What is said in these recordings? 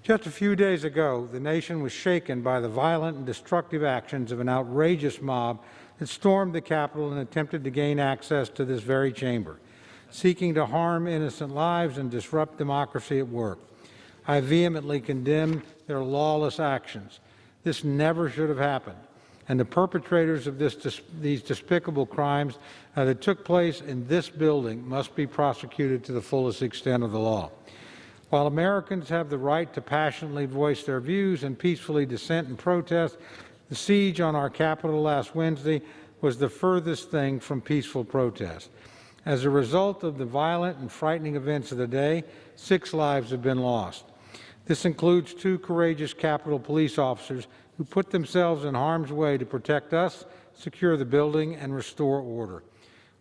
Just a few days ago, the nation was shaken by the violent and destructive actions of an outrageous mob that stormed the Capitol and attempted to gain access to this very chamber, seeking to harm innocent lives and disrupt democracy at work. I vehemently condemn their lawless actions. This never should have happened, and the perpetrators of these despicable crimes that took place in this building must be prosecuted to the fullest extent of the law. While Americans have the right to passionately voice their views and peacefully dissent and protest, the siege on our Capitol last Wednesday was the furthest thing from peaceful protest. As a result of the violent and frightening events of the day, 6 lives have been lost. This includes 2 courageous Capitol police officers who put themselves in harm's way to protect us, secure the building, and restore order.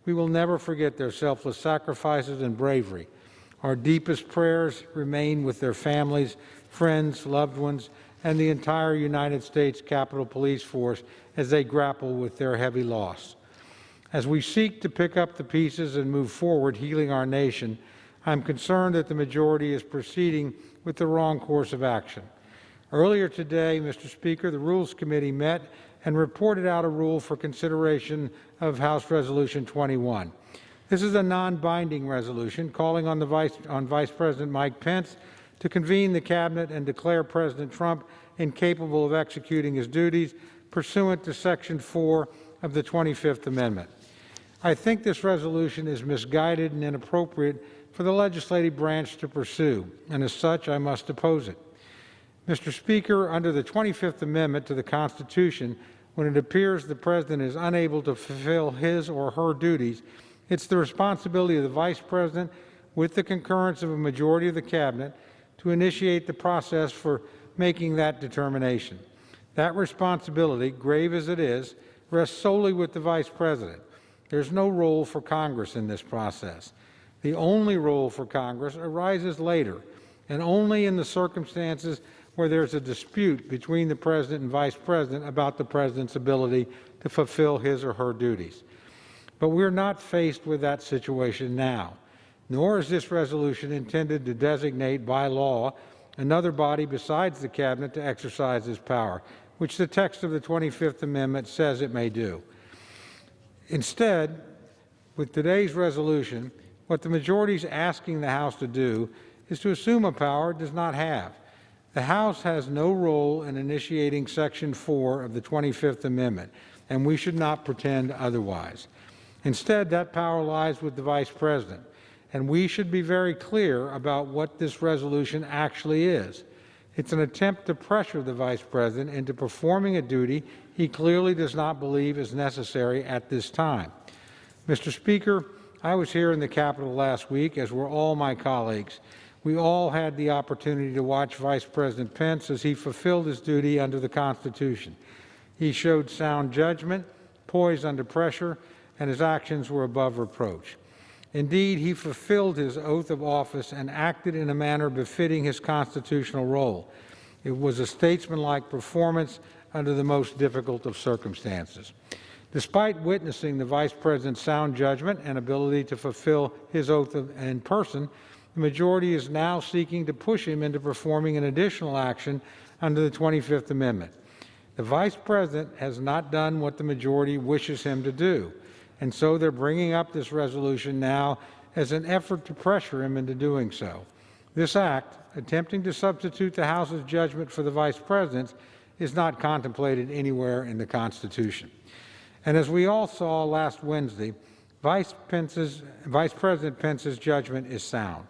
We will never forget their selfless sacrifices and bravery. Our deepest prayers remain with their families, friends, loved ones, and the entire United States Capitol Police Force as they grapple with their heavy loss. As we seek to pick up the pieces and move forward, healing our nation, I'm concerned that the majority is proceeding with the wrong course of action. Earlier today, Mr. Speaker, the Rules Committee met and reported out a rule for consideration of House Resolution 21. This is a non-binding resolution calling on Vice President Mike Pence to convene the Cabinet and declare President Trump incapable of executing his duties pursuant to Section 4 of the 25th Amendment. I think this resolution is misguided and inappropriate for the legislative branch to pursue, and as such, I must oppose it. Mr. Speaker, under the 25th Amendment to the Constitution, when it appears the President is unable to fulfill his or her duties, it's the responsibility of the Vice President, with the concurrence of a majority of the Cabinet, to initiate the process for making that determination. That responsibility, grave as it is, rests solely with the Vice President. There's no role for Congress in this process. The only role for Congress arises later, and only in the circumstances where there's a dispute between the President and Vice President about the President's ability to fulfill his or her duties. But we're not faced with that situation now, nor is this resolution intended to designate by law another body besides the Cabinet to exercise this power, which the text of the 25th Amendment says it may do. Instead, with today's resolution, what the majority is asking the House to do is to assume a power it does not have. The House has no role in initiating Section 4 of the 25th Amendment, and we should not pretend otherwise. Instead, that power lies with the Vice President, and we should be very clear about what this resolution actually is. It's an attempt to pressure the Vice President into performing a duty he clearly does not believe is necessary at this time. Mr. Speaker, I was here in the Capitol last week, as were all my colleagues. We all had the opportunity to watch Vice President Pence as he fulfilled his duty under the Constitution. He showed sound judgment, poise under pressure, and his actions were above reproach. Indeed, he fulfilled his oath of office and acted in a manner befitting his constitutional role. It was a statesmanlike performance under the most difficult of circumstances. Despite witnessing the Vice President's sound judgment and ability to fulfill his oath in person, the majority is now seeking to push him into performing an additional action under the 25th Amendment. The Vice President has not done what the majority wishes him to do, and so they're bringing up this resolution now as an effort to pressure him into doing so. This act, attempting to substitute the House's judgment for the Vice President's, is not contemplated anywhere in the Constitution. And as we all saw last Wednesday, Vice President Pence's judgment is sound.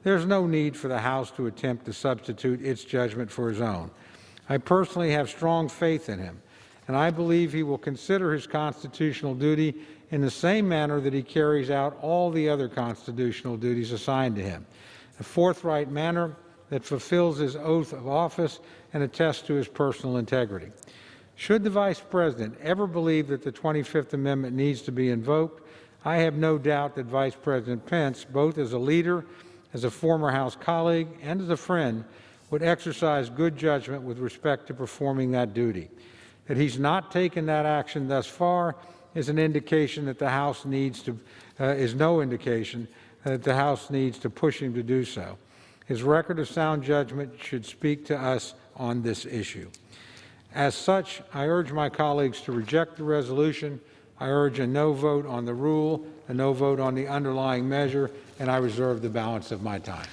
There's no need for the House to attempt to substitute its judgment for his own. I personally have strong faith in him, and I believe he will consider his constitutional duty in the same manner that he carries out all the other constitutional duties assigned to him, a forthright manner that fulfills his oath of office and attests to his personal integrity. Should the Vice President ever believe that the 25th Amendment needs to be invoked, I have no doubt that Vice President Pence, both as a leader, as a former House colleague, and as a friend, would exercise good judgment with respect to performing that duty. That he's not taken that action thus far is an indication that the House needs to, is no indication that the House needs to push him to do so. His record of sound judgment should speak to us on this issue. As such, I urge my colleagues to reject the resolution. I urge a no vote on the rule, a no vote on the underlying measure, and I reserve the balance of my time.